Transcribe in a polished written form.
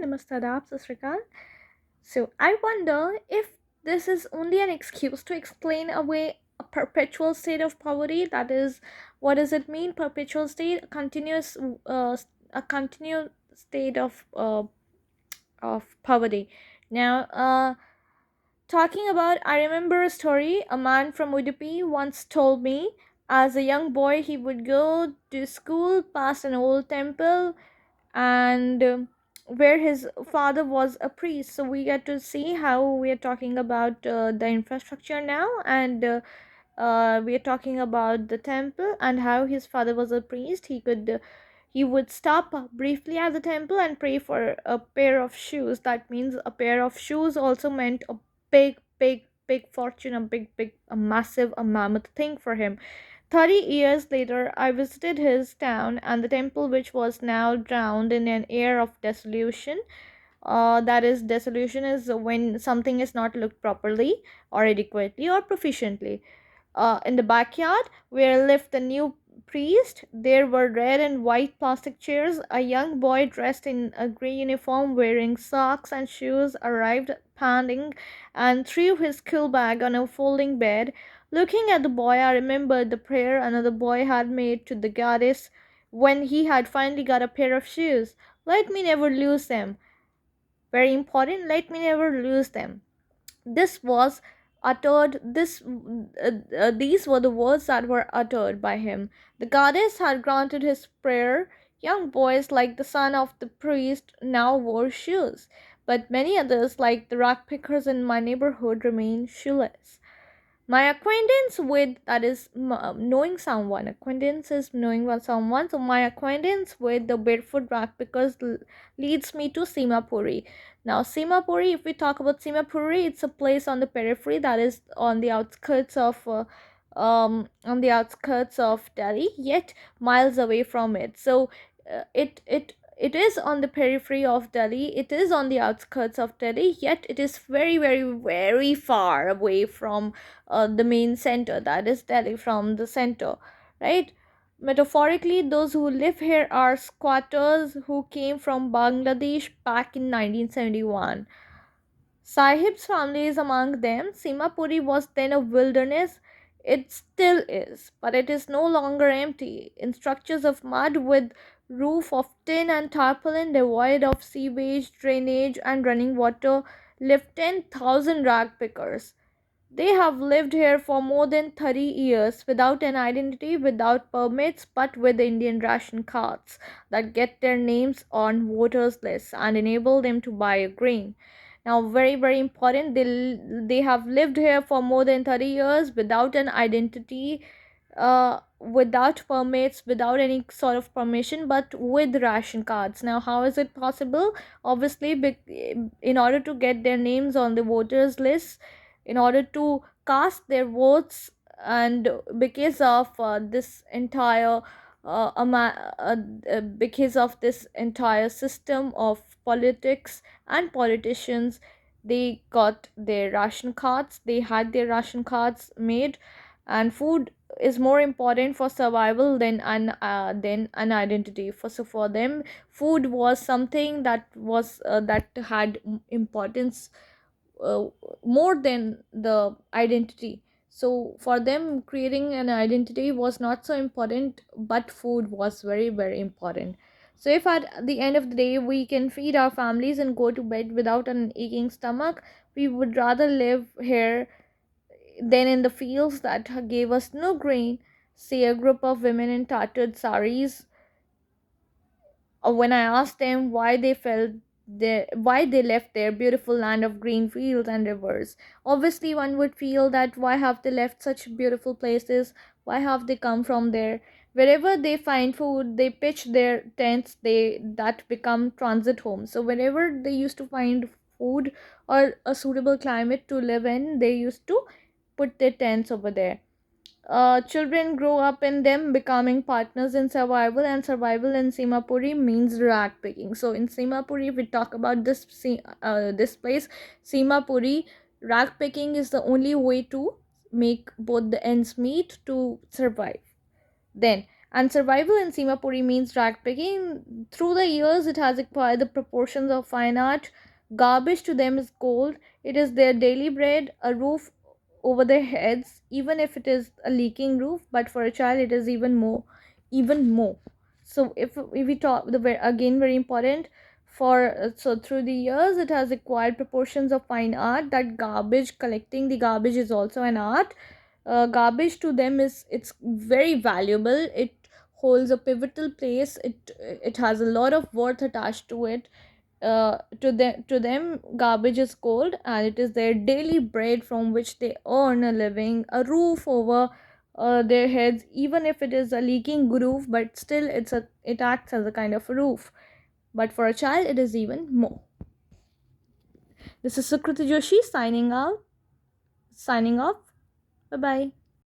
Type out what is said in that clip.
Namaste Adab, Sat Sri Akal. So I wonder if this is only an excuse to explain away a perpetual state of poverty. That is, what does it mean? Perpetual state, a continuous state of poverty. Now, talking about, I remember a story. A man from Udupi once told me, as a young boy, he would go to school past an old temple and where his father was a priest. So we get to see how we are talking about the infrastructure now, and we are talking about the temple and how his father was a priest. He would stop briefly at the temple and pray for a pair of shoes. That means a pair of shoes also meant a big fortune, a massive, a mammoth thing for him. 30 years later, I visited his town and the temple, which was now drowned in an air of dissolution. That is, dissolution is when something is not looked properly or adequately or proficiently. In the backyard, where lived the new priest, there were red and white plastic chairs. A young boy dressed in a grey uniform, wearing socks and shoes, arrived panting and threw his school bag on a folding bed. Looking at the boy, I remembered the prayer another boy had made to the goddess when he had finally got a pair of shoes. Let me never lose them. Very important, let me never lose them. This was uttered this These were the words that were uttered by him. The goddess had granted his prayer. Young boys like the son of the priest now wore shoes, but many others, like the rag pickers in my neighborhood, remained shoeless. My acquaintance with, that is, knowing someone, acquaintance is knowing what someone, so my acquaintance with the barefoot rag pickers leads me to Simapuri. Now Simapuri, if we talk about Simapuri, it's a place on the periphery, that is on the outskirts of Delhi, yet miles away from it. So it is on the periphery of Delhi, it is on the outskirts of Delhi, yet it is very far away from the main center, that is Delhi, from the center, right? Metaphorically, those who live here are squatters who came from Bangladesh back in 1971. Sahib's family is among them. Simapuri was then a wilderness. It still is, but it is no longer empty. In structures of mud with roof of tin and tarpaulin, devoid of sewage, drainage, and running water, live 10,000 rag pickers. They have lived here for more than 30 years without an identity, without permits, but with Indian ration cards that get their names on voters' lists and enable them to buy a grain. Now, very important, they have lived here for more than 30 years without an identity, without permits, without any sort of permission, but with ration cards. Now, how is it possible? Obviously, in order to get their names on the voters' list, in order to cast their votes, and because of this entire because of this entire system of politics and politicians, they got their ration cards, they had their ration cards made, and food is more important for survival than an identity. For them, food was something that had importance, uh, more than the identity. So for them, creating an identity was not so important, but food was very important. So if at the end of the day we can feed our families and go to bed without an aching stomach, we would rather live here than in the fields that gave us no grain. Say a group of women in tattered saris, when I asked them why they left their beautiful land of green fields and rivers. Obviously, one would feel that why have they left such beautiful places? Why have they come from there? Wherever they find food, they pitch their tents. They that become transit homes. So whenever they used to find food or a suitable climate to live in, they used to put their tents over there. Children grow up in them, becoming partners in survival, and survival in Simapuri means rag picking. So in Simapuri, if we talk about this place, Simapuri, rag picking is the only way to make both the ends meet to survive. Then And survival in Simapuri means rag picking. Through the years, it has acquired the proportions of fine art. Garbage to them is gold. It is their daily bread, a roof over their heads, even if it is a leaking roof. But for a child, it is even more, even more. So if we talk again, very important, for so through the years it has acquired proportions of fine art. That garbage, collecting the garbage, is also an art. Garbage to them is, it's very valuable. It holds a pivotal place. It has a lot of worth attached to it. To them garbage is gold, and it is their daily bread from which they earn a living, a roof over their heads, even if it is a leaking roof, but still it acts as a kind of a roof. But for a child it is even more. This is Sukriti Joshi signing off. Bye bye.